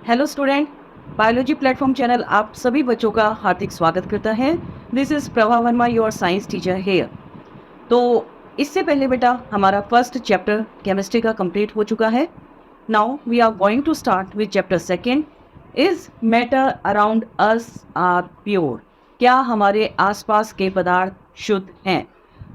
Hello student, biology platform channel आप सभी बच्चों का हार्दिक स्वागत करता है। This is Prabha Verma, your science teacher here. तो इससे पहले बेटा हमारा फर्स्ट चैप्टर केमिस्ट्री का कंप्लीट हो चुका है। Now we are going to start with chapter second. Is matter around us are pure? क्या हमारे आसपास के पदार्थ शुद्ध हैं?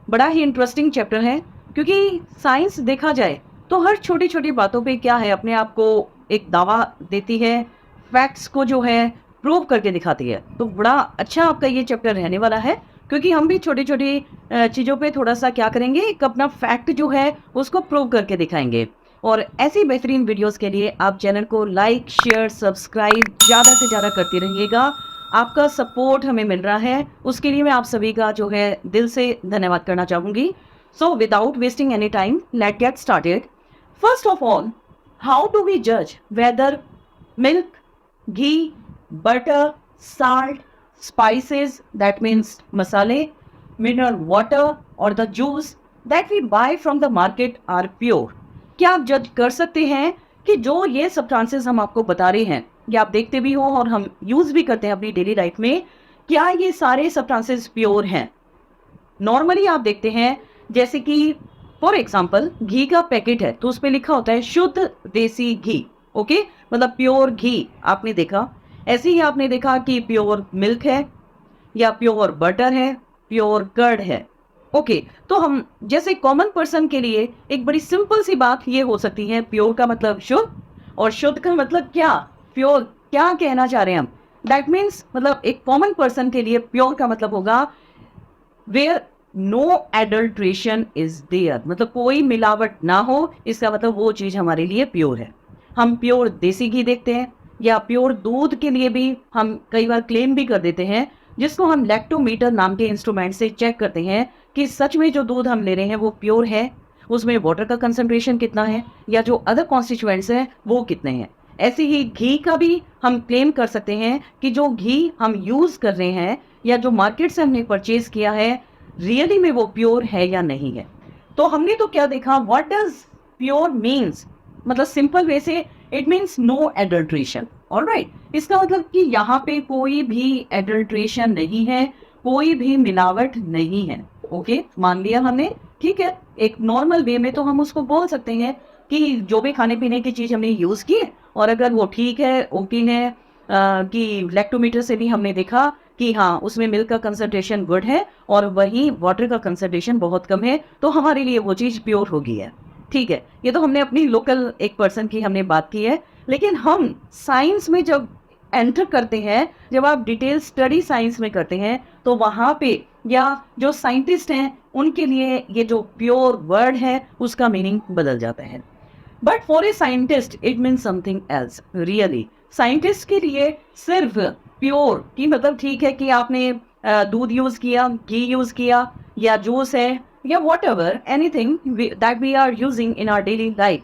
बड़ा ही इंटरेस्टिंग चैप्टर है, क्योंकि साइंस देखा जाए तो हर छोटी छोटी बातों पे क्या है, अपने आप को एक दावा देती है, फैक्ट्स को जो है प्रूव करके दिखाती है। तो बड़ा अच्छा आपका ये चैप्टर रहने वाला है, क्योंकि हम भी छोटी छोटी चीज़ों पे थोड़ा सा क्या करेंगे, एक अपना फैक्ट जो है उसको प्रूव करके दिखाएंगे। और ऐसी बेहतरीन वीडियोस के लिए आप चैनल को लाइक शेयर सब्सक्राइब ज़्यादा से ज़्यादा करते रहिएगा। आपका सपोर्ट हमें मिल रहा है, उसके लिए मैं आप सभी का जो है दिल से धन्यवाद करना चाहूँगी। So without wasting any time, let get started. First of all, how do we जज whether milk, ghee, butter, salt, spices, that means masale, mineral water or the juice that we buy from the market are pure? क्या आप जज कर सकते हैं कि जो ये सब्सटेंसेस हम आपको बता रहे हैं, ये आप देखते भी हो और हम यूज भी करते हैं अपनी डेली लाइफ में, क्या ये सारे सब्सटेंसेस प्योर हैं? नॉर्मली आप देखते हैं, जैसे कि फॉर एग्जाम्पल घी का पैकेट है तो उस पर लिखा होता है शुद्ध देसी घी। ओके, मतलब प्योर घी आपने देखा। ऐसे ही आपने देखा कि प्योर मिल्क है या प्योर बटर है, प्योर कर्ड है। ओके, तो हम जैसे कॉमन पर्सन के लिए एक बड़ी सिंपल सी बात ये हो सकती है, प्योर का मतलब शुद्ध, और शुद्ध का मतलब क्या, प्योर क्या कहना चाह रहे हैं हम? दैट मीन्स मतलब एक कॉमन पर्सन के लिए प्योर का मतलब होगा where no adulteration is there, मतलब कोई मिलावट ना हो, इसका मतलब वो चीज हमारे लिए प्योर है। हम प्योर देसी घी देखते हैं, या प्योर दूध के लिए भी हम कई बार क्लेम भी कर देते हैं, जिसको हम लैक्टोमीटर नाम के इंस्ट्रूमेंट से चेक करते हैं कि सच में जो दूध हम ले रहे हैं वो प्योर है, उसमें वाटर का कंसंट्रेशन कितना है, या जो अदर कॉन्स्टिट्यूएंट्स हैं वो कितने हैं। ऐसे ही घी का भी हम क्लेम कर सकते हैं कि जो घी हम यूज कर रहे हैं या जो मार्केट से हमने परचेज किया है, रियली में वो प्योर है या नहीं है। तो हमने तो क्या देखा, व्हाट डज प्योर मीन्स, मतलब सिंपल वे से it means no adulteration. Alright, इसका मतलब कि यहाँ पे कोई भी एडल्ट्रेशन नहीं है, कोई भी मिलावट नहीं है। ओके, मान लिया हमने, ठीक है। एक नॉर्मल वे में तो हम उसको बोल सकते हैं कि जो भी खाने पीने की चीज हमने यूज की है, और अगर वो ठीक है, ओके है, कि लैक्टोमीटर से भी हमने देखा कि हाँ उसमें मिल्क का कंसंट्रेशन गुड है और वहीं वाटर का कंसंट्रेशन बहुत कम है, तो हमारे लिए वो चीज़ प्योर हो गई है। ठीक है, ये तो हमने अपनी लोकल एक पर्सन की हमने बात की है। लेकिन हम साइंस में जब एंटर करते हैं, जब आप डिटेल स्टडी साइंस में करते हैं, तो वहाँ पे या जो साइंटिस्ट हैं उनके लिए ये जो प्योर वर्ड है उसका मीनिंग बदल जाता है। But for a scientist it mean something else. Really scientist के लिए सिर्फ प्योर की मतलब ठीक है कि आपने दूध यूज किया, घी यूज किया, या जूस है, या whatever anything that we are using in our daily life,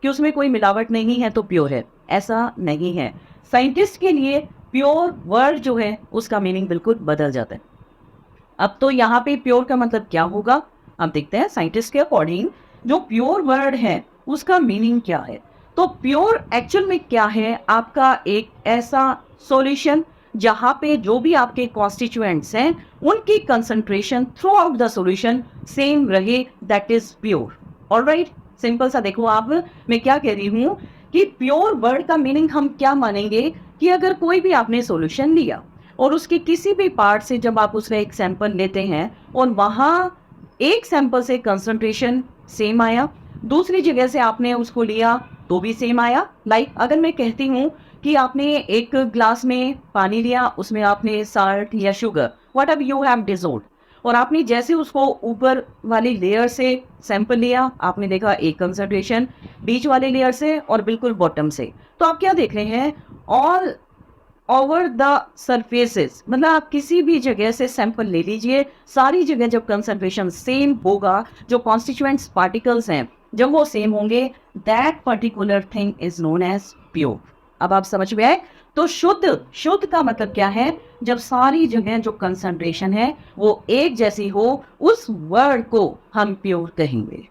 कि उसमें कोई मिलावट नहीं है तो प्योर है, ऐसा नहीं है। साइंटिस्ट के लिए प्योर वर्ड जो है उसका मीनिंग बिल्कुल बदल जाता है। अब तो यहाँ पे प्योर का मतलब क्या होगा, अब देखते हैं साइंटिस्ट के अकॉर्डिंग जो प्योर वर्ड है उसका मीनिंग क्या है। तो प्योर एक्चुअल में क्या है, आपका एक ऐसा सॉल्यूशन जहाँ पे जो भी आपके कॉन्स्टिट्यूएंट्स हैं उनकी concentration throughout the solution same रहे, that is pure. Alright, simple सा देखो आप, मैं क्या कह रही हूँ कि प्योर वर्ड का मीनिंग हम क्या मानेंगे कि अगर कोई भी आपने सॉल्यूशन लिया और उसके किसी भी पार्ट से जब आप उसका एक सैंपल लेते हैं और वहां एक सैंपल से कंसंट्रेशन सेम आया, दूसरी जगह से आपने उसको लिया तो भी सेम आया। लाइक अगर मैं कहती हूँ कि आपने एक ग्लास में पानी लिया, उसमें आपने साल्ट या sugar whatever you have dissolved, और आपने जैसे उसको ऊपर वाली लेयर से सैंपल लिया, आपने देखा एक कंसंट्रेशन, बीच वाले लेयर से और बिल्कुल बॉटम से, तो आप क्या देख रहे हैं, ऑल ओवर द सरफेसेस, मतलब आप किसी भी जगह से सैंपल ले लीजिए, सारी जगह जब कंसंट्रेशन सेम होगा, जो कॉन्स्टिट्यूएंट्स पार्टिकल्स हैं जब वो सेम होंगे, that particular thing is known as pure. अब आप समझ में आए? तो शुद्ध, शुद्ध का मतलब क्या है, जब सारी जगह जो कंसंट्रेशन है वो एक जैसी हो, उस वर्ड को हम प्योर कहेंगे।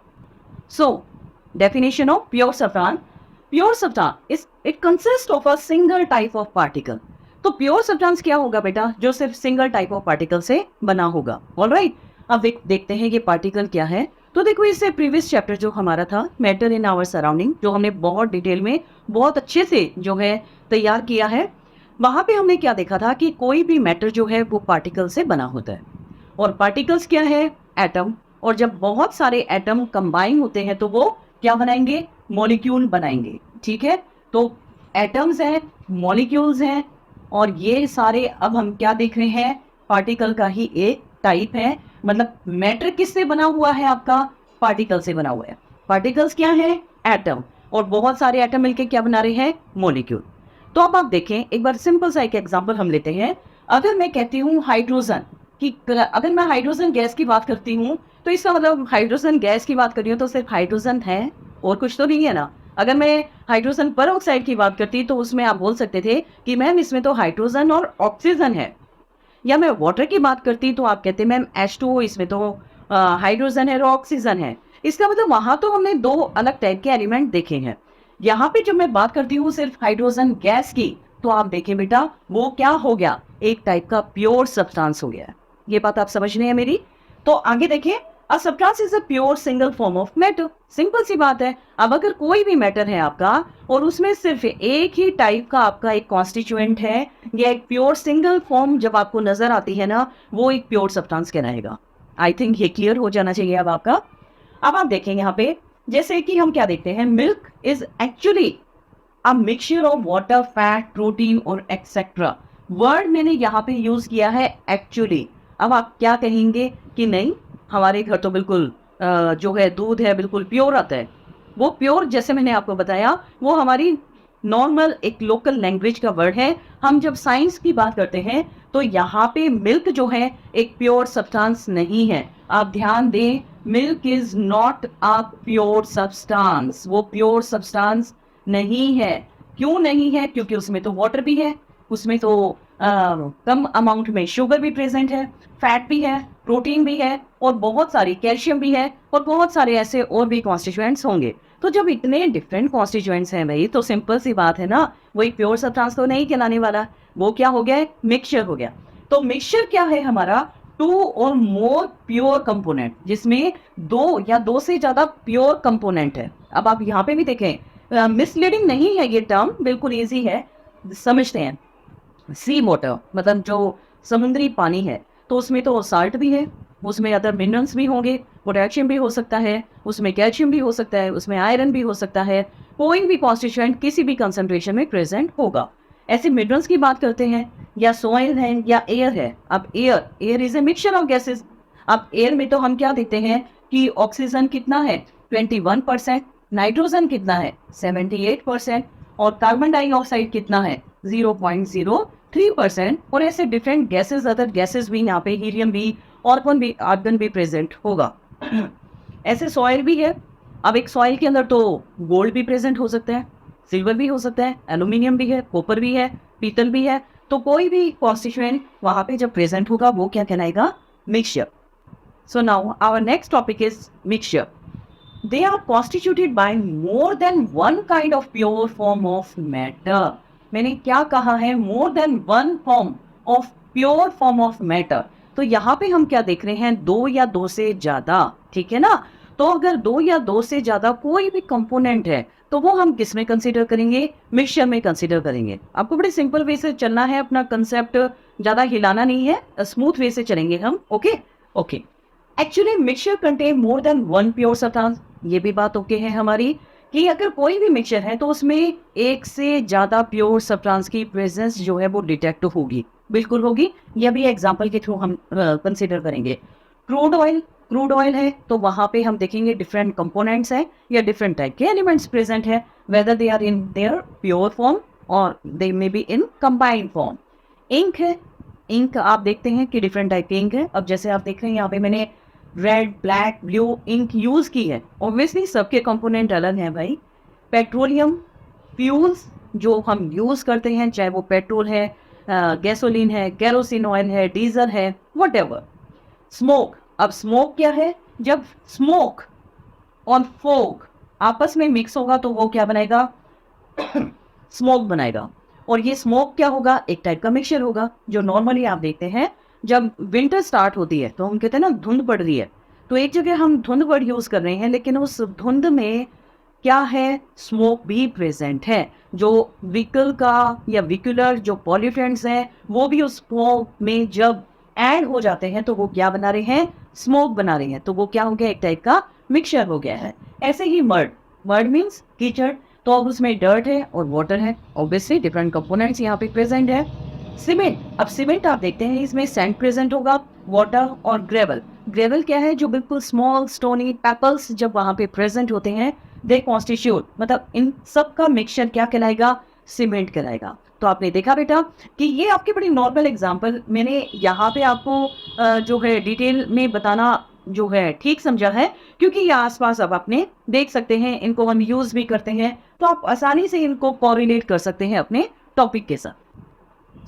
So definition of pure saffron, pure substance it consist of a single type of particle. तो प्योर सब्सटेंस क्या होगा बेटा? जो सिर्फ सिंगल टाइप ऑफ पार्टिकल से बना होगा। ऑलराइट, अब देखते हैं ये पार्टिकल क्या है। तो देखो, इससे प्रीवियस चैप्टर जो हमारा था मैटर इन आवर सराउंडिंग, जो हमने बहुत डिटेल में बहुत अच्छे से जो है तैयार किया है, वहां पे हमने क्या देखा था कि कोई भी मैटर जो है वो पार्टिकल से बना होता है। और पार्टिकल्स क्या है? एटम। और जब बहुत सारे एटम कंबाइन होते हैं तो वो क्या बनाएंगे? मॉलिक्यूल बनाएंगे। ठीक है, तो एटम्स हैं, मॉलिक्यूल्स हैं, और ये सारे अब हम क्या देख रहे हैं? पार्टिकल का ही एक टाइप है। मतलब मैटर किससे बना हुआ है आपका? पार्टिकल से बना हुआ है। पार्टिकल्स क्या है? एटम। और बहुत सारे एटम मिलके क्या बना रहे हैं? मॉलिक्यूल। तो अब आप देखें, एक बार सिंपल सा एक एग्जांपल हम लेते हैं। अगर मैं कहती हूँ हाइड्रोजन कि अगर मैं हाइड्रोजन गैस की बात करती हूँ, तो इसका मतलब हाइड्रोजन गैस की बात कर रही हूँ तो सिर्फ हाइड्रोजन है और कुछ तो नहीं है ना। अगर मैं हाइड्रोजन पर ऑक्साइड की बात करती तो उसमें आप बोल सकते थे कि मैम इसमें तो हाइड्रोजन और ऑक्सीजन है। या मैं वाटर की बात करती तो आप कहते मैम H2O, इसमें तो हाइड्रोजन है और ऑक्सीजन है। इसका मतलब वहां तो हमने दो अलग टाइप के एलिमेंट देखे हैं। यहाँ पे जब मैं बात करती हूँ सिर्फ हाइड्रोजन गैस की, तो आप देखें बेटा वो क्या हो गया? एक टाइप का प्योर सब्सटेंस हो गया। ये बात आप समझ रहे हैं मेरी? तो आगे देखें, a substance is a pure single form of matter. Simple सी बात है। अब अगर कोई भी मैटर है आपका और उसमें सिर्फ एक ही टाइप का आपका एक कॉन्स्टिट्यूएंट है या एक प्योर सिंगल फॉर्म जब आपको नजर आती है ना, वो एक प्योर सब्सटेंस कहलाएगा। आई थिंक ये क्लियर हो जाना चाहिए अब आपका। अब आप देखें यहाँ पे, जैसे कि हम क्या देखते हैं, milk is actually a mixture of water, fat, protein और एक्सेट्रा। वर्ड मैंने यहाँ पे यूज किया है एक्चुअली। अब आप क्या कहेंगे कि नहीं, हमारे घर तो बिल्कुल जो है दूध है बिल्कुल प्योर आता है। वो प्योर, जैसे मैंने आपको बताया, वो हमारी नॉर्मल एक लोकल लैंग्वेज का वर्ड है। हम जब साइंस की बात करते हैं तो यहाँ पे मिल्क जो है एक प्योर सब्सटेंस नहीं है। आप ध्यान दें, milk is not a pure substance. वो प्योर सब्सटेंस नहीं है। क्यों नहीं है? क्योंकि उसमें तो वाटर भी है, उसमें तो कम अमाउंट में शुगर भी प्रेजेंट है, फैट भी है, प्रोटीन भी है, और बहुत सारी कैल्शियम भी है, और बहुत सारे ऐसे और भी कॉन्स्टिट्यूएंट्स होंगे। तो जब इतने डिफरेंट कॉन्स्टिट्यूएंट्स हैं भाई, तो सिंपल सी बात है ना, वो एक प्योर सब्सटेंस तो नहीं कहलाने वाला। वो क्या हो गया? मिक्सचर हो गया। तो मिक्सचर क्या है हमारा? टू और मोर प्योर कंपोनेंट, जिसमें दो या दो से ज्यादा प्योर कंपोनेंट है। अब आप यहाँ पे भी देखें, मिसलीडिंग नहीं है ये टर्म, बिल्कुल इजी है, समझते हैं। सी वाटर मतलब जो समुद्री पानी है, तो उसमें तो साल्ट भी है, उसमें अदर मिनरल्स भी होंगे, पोटेशियम भी हो सकता है, उसमें कैल्शियम भी हो सकता है, उसमें आयरन भी हो सकता है। कोई भी कॉन्स्टिट्यूएंट किसी भी कंसंट्रेशन में प्रेजेंट होगा। ऐसे मिनरल्स की बात करते हैं, या सॉइल है या एयर है। अब air is a mixture of gases. अब एयर में तो हम क्या देखते हैं कि ऑक्सीजन कितना है? 21%, नाइट्रोजन कितना है? 78%, और कार्बन डाइऑक्साइड कितना है? 0.03%। और ऐसे डिफरेंट गैसेस, अदर गैसेस भी यहाँ पे, हीलियम भी, आर्गन भी प्रेजेंट होगा। ऐसे सॉइल भी है। अब एक सॉइल के अंदर तो गोल्ड भी प्रेजेंट हो सकता है, सिल्वर भी हो सकता है, एल्यूमिनियम भी है, कॉपर भी है, पीतल भी है। तो कोई भी कॉन्स्टिट्यूएंट वहां पे जब प्रेजेंट होगा वो क्या कहलाएगा? Mixture. So now our next topic is mixture. They are constituted by more than one kind of pure form of matter. मैंने क्या कहा है? more than one form of pure form of matter. तो यहाँ पे हम क्या देख रहे हैं? दो या दो से ज्यादा, ठीक है ना। तो अगर दो या दो से ज्यादा कोई भी कंपोनेंट है तो वो हम किस में कंसीडर करेंगे? मिक्सचर में कंसीडर करेंगे। आपको बड़े सिंपल वे से चलना है, अपना कंसेप्ट ज्यादा हिलाना नहीं है, स्मूथ वे से चलेंगे हम। Okay. Actually mixture contain more than one pure substance. ये भी बात ओके है हमारी कि अगर कोई भी मिक्सचर है तो उसमें एक से ज्यादा प्योर सब्सटेंस की प्रेजेंस जो है वो डिटेक्ट होगी, बिल्कुल होगी। ये भी एग्जांपल के थ्रू हम कंसीडर करेंगे। क्रूड ऑयल है तो वहां पे हम देखेंगे डिफरेंट कंपोनेंट्स हैं या डिफरेंट टाइप के एलिमेंट्स प्रेजेंट है, whether they are in their pure form और they may be in combined form. Ink है, इंक आप देखते हैं कि डिफरेंट टाइप के इंक है। अब जैसे आप देख रहे हैं यहाँ पे मैंने red, black, blue ink use की है। ऑब्वियसली सबके कंपोनेंट अलग हैं भाई। पेट्रोलियम फ्यूल्स जो हम यूज करते हैं, चाहे वो पेट्रोल है, गैसोलीन है, केरोसिन ऑयल है, डीजल है, व्हाटएवर। स्मोक, अब स्मोक क्या है? जब स्मोक और फोग आपस में मिक्स होगा तो वो क्या बनाएगा? स्मोक बनाएगा। और ये स्मोक क्या होगा, एक टाइप का मिक्सचर होगा जो नॉर्मली आप देखते हैं जब विंटर स्टार्ट होती है तो हम कहते हैं ना धुंध पड़ रही है, तो एक जगह हम धुंध वर्ड यूज कर रहे हैं लेकिन उस धुंध में क्या है, स्मोक भी प्रेजेंट है। जो व्हीकल का या व्हीकुलर जो पॉल्यूटेंट्स हैं वो भी उस स्मोक में जब ऐड हो जाते हैं तो वो क्या बना रहे हैं, स्मोक बना रहे हैं। तो वो क्या हो गया, एक टाइप का मिक्सचर हो गया है। ऐसे ही मर्ड, मर्ड मीन्स कीचड़, तो अब उसमें डर्ट है और वाटर है, ऑब्वियसली डिफरेंट कंपोनेंट्स यहाँ पे प्रेजेंट है। सीमेंट, अब सीमेंट आप देखते हैं इसमें सैंड प्रेजेंट होगा, वाटर और ग्रेवल। ग्रेवल क्या है, जो बिल्कुल स्मॉल स्टोनी पेपल्स जब वहां पे प्रेजेंट होते हैं दे कॉन्स्टिट्यूट, मतलब इन सब का मिक्सचर क्या कहलाएगा, सीमेंट कहलाएगा। तो आपने देखा बेटा कि ये आपके बड़ी नॉर्मल एग्जांपल मैंने यहाँ पे आपको जो है डिटेल में बताना जो है ठीक समझा है, क्योंकि ये आसपास अब आपने देख सकते हैं, इनको हम यूज भी करते हैं तो आप आसानी से इनको कोरिलेट कर सकते हैं अपने टॉपिक के साथ।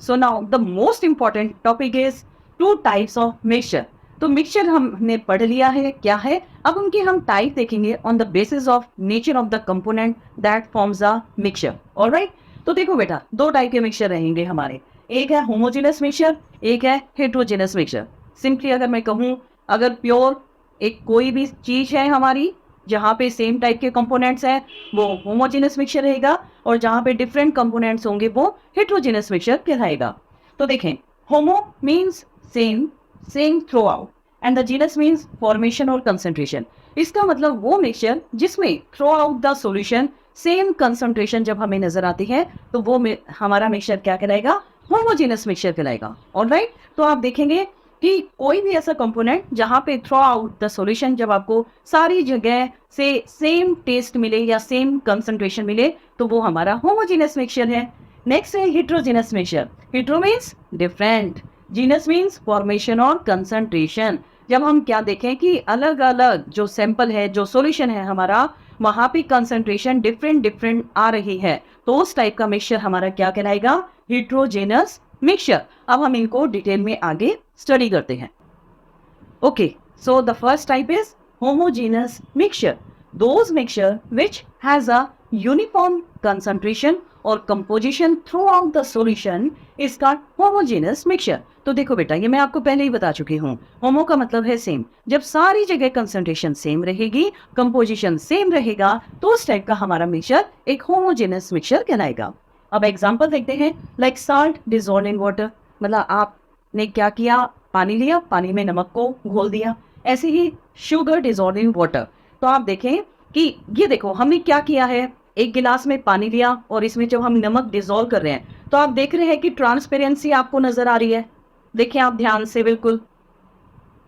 So now the most important topic is two types of mixture. तो मिक्सचर हमने पढ़ लिया है क्या है, अब उनकी हम टाइप देखेंगे on the basis of nature of the component that forms a mixture. Alright, तो देखो बेटा दो टाइप के मिक्सचर रहेंगे हमारे, एक है होमोजेनस मिक्सचर, एक है हेट्रोजेनस मिक्सचर। सिंपली अगर मैं कहूँ, अगर प्योर एक कोई भी चीज है हमारी जहाँ पे सेम टाइप के कंपोनेंट्स हैं वो होमोजेनस मिक्सचर रहेगा, और जहाँ पे डिफरेंट कंपोनेंट्स होंगे वो हेट्रोजेनस मिक्सचर कहलाएगा। तो देखें, होमो means same, same through out, and the genus means formation और कंसंट्रेशन। इसका मतलब वो मिक्सचर जिसमें through out the solution same concentration जब हमें नजर आती है तो वो हमारा मिक्सचर क्या कहलाएगा, होमोजेनस मिक्सचर कहलाएगा। ऑलराइट, तो आप देखेंगे कि कोई भी ऐसा कंपोनेंट जहां पे थ्रू आउट द सॉल्यूशन जब आपको सारी जगह से सेम टेस्ट मिले या सेम कंसंट्रेशन मिले तो वो हमारा होमोजेनस मिक्सचर है। नेक्स्ट है heterogeneous mixture. Hetero means different, genus means formation और कंसंट्रेशन। जब हम क्या देखें कि अलग अलग जो सैंपल है, जो सॉल्यूशन है हमारा, वहां पे कंसंट्रेशन डिफरेंट डिफरेंट आ रही है तो उस टाइप का मिक्सचर हमारा क्या कहलाएगा, हेट्रोजेनस मिक्सचर। अब हम इनको डिटेल में आगे स्टडी करते हैं। Okay, so the first type is homogeneous mixture, those mixture which has a uniform concentration or composition throughout the solution is called homogeneous mixture। तो देखो बेटा, ये मैं आपको पहले ही बता चुकी हूँ, होमो का मतलब है सेम, जब सारी जगह कंसंट्रेशन सेम रहेगी, कंपोजिशन सेम रहेगा तो उस टाइप का हमारा मिक्सचर एक होमोजेनस मिक्सचर कहलाएगा। अब एग्जांपल देखते हैं, like salt dissolve in water, मतलब आपने क्या किया, पानी लिया, पानी में नमक को घोल दिया। ऐसे ही शुगर डिसॉल्व इन वाटर, तो आप देखें कि ये देखो हमने क्या किया है, एक गिलास में पानी लिया और इसमें जब हम नमक डिसॉल्व कर रहे हैं तो आप देख रहे हैं कि ट्रांसपेरेंसी आपको नजर आ रही है। देखिए आप ध्यान से, बिल्कुल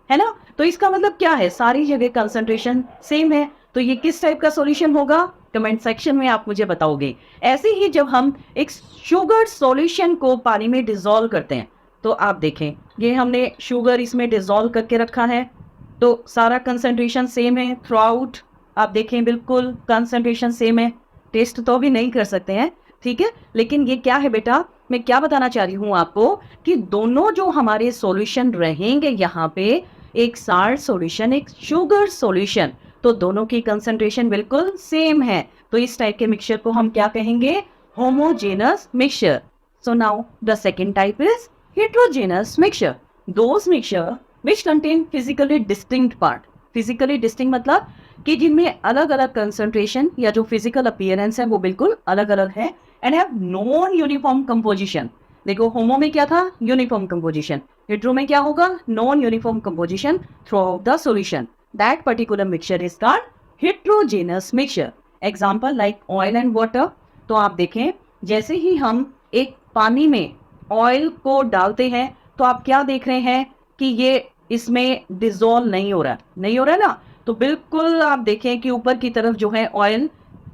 है ना, तो इसका मतलब क्या है, सारी जगह कंसंट्रेशन सेम है। तो ये किस टाइप का सॉल्यूशन होगा, कमेंट सेक्शन में आप मुझे बताओगे। ऐसे ही जब हम एक शुगर सॉल्यूशन को पानी में डिसॉल्व करते हैं तो आप देखें ये हमने शुगर इसमें डिसॉल्व करके रखा है तो सारा कंसंट्रेशन सेम है थ्रू आउट। आप देखें बिल्कुल कंसंट्रेशन सेम है, टेस्ट तो भी नहीं कर सकते हैं, ठीक है, लेकिन ये क्या है बेटा, मैं क्या बताना चाह रही हूँ आपको कि दोनों जो हमारे सॉल्यूशन रहेंगे यहाँ पे, एक साल्ट सॉल्यूशन, एक शुगर सॉल्यूशन, तो दोनों की कंसंट्रेशन बिल्कुल सेम है। तो इस टाइप के मिक्सचर को हम क्या कहेंगे, homogeneous mixture. So now the second type is heterogeneous mixture, those mixture which contain physically distinct part। physically distinct मतलब कि जिनमें अलग अलग कंसंट्रेशन या जो फिजिकल अपीयरेंस है वो बिल्कुल अलग अलग है, and have non uniform composition. देखो होमो में क्या था, यूनिफॉर्म कंपोजिशन, हेट्रो में क्या होगा, non uniform composition through out the solution. That particular mixture is called heterogeneous mixture. Example like oil and water, तो आप देखें जैसे ही हम एक पानी में ऑयल को डालते हैं तो आप क्या देख रहे हैं कि ये इसमें डिसॉल्व नहीं हो रहा, नहीं हो रहा ना, तो बिल्कुल आप देखें कि ऊपर की तरफ जो है ऑयल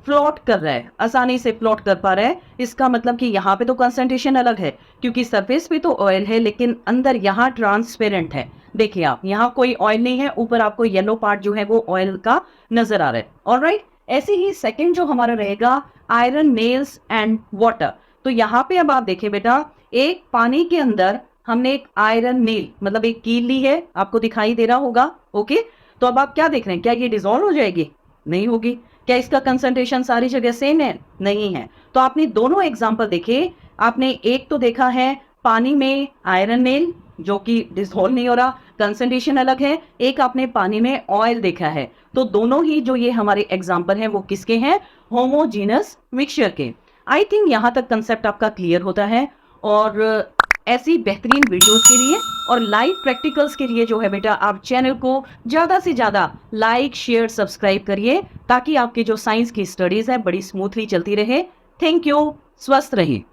फ्लोट कर रहा है, आसानी से फ्लोट कर पा रहा है। इसका मतलब कि यहाँ पे तो कंसंट्रेशन अलग है क्योंकि सरफेस पे तो ऑयल है लेकिन अंदर यहाँ ट्रांसपेरेंट है। देखिए आप, यहाँ कोई ऑयल नहीं है, ऊपर आपको येलो पार्ट जो है वो ऑयल का नजर आ रहा है। ऑलराइट, ऐसे ही सेकेंड जो हमारा रहेगा आयरन नेल्स एंड वाटर, तो यहाँ पे अब आप देखें बेटा, एक पानी के अंदर हमने एक आयरन नेल मतलब एक कील ली है, आपको दिखाई दे रहा होगा। ओके, तो अब आप क्या देख रहे हैं, क्या ये डिसॉल्व हो जाएगी, नहीं होगी, क्या इसका कंसंट्रेशन सारी जगह सेम है? नहीं है। तो आपने दोनों एग्जाम्पल देखे। आपने एक तो देखा है पानी में आयरन मेल जो कि डिसॉल्व नहीं हो रहा, कंसंट्रेशन अलग है। एक आपने पानी में ऑयल देखा है। तो दोनों ही जो ये हमारे एग्जाम्पल हैं वो किसके हैं? होमोजीनस मिक्सचर के। आई थिंक यहाँ तक कंसेप्ट आपका क्लियर होता है। और ऐसी बेहतरीन वीडियोस के लिए और लाइव प्रैक्टिकल्स के लिए जो है बेटा, आप चैनल को ज़्यादा से ज़्यादा लाइक शेयर सब्सक्राइब करिए, ताकि आपकी जो साइंस की स्टडीज़ है बड़ी स्मूथली चलती रहे। Thank you. स्वस्थ रहिए।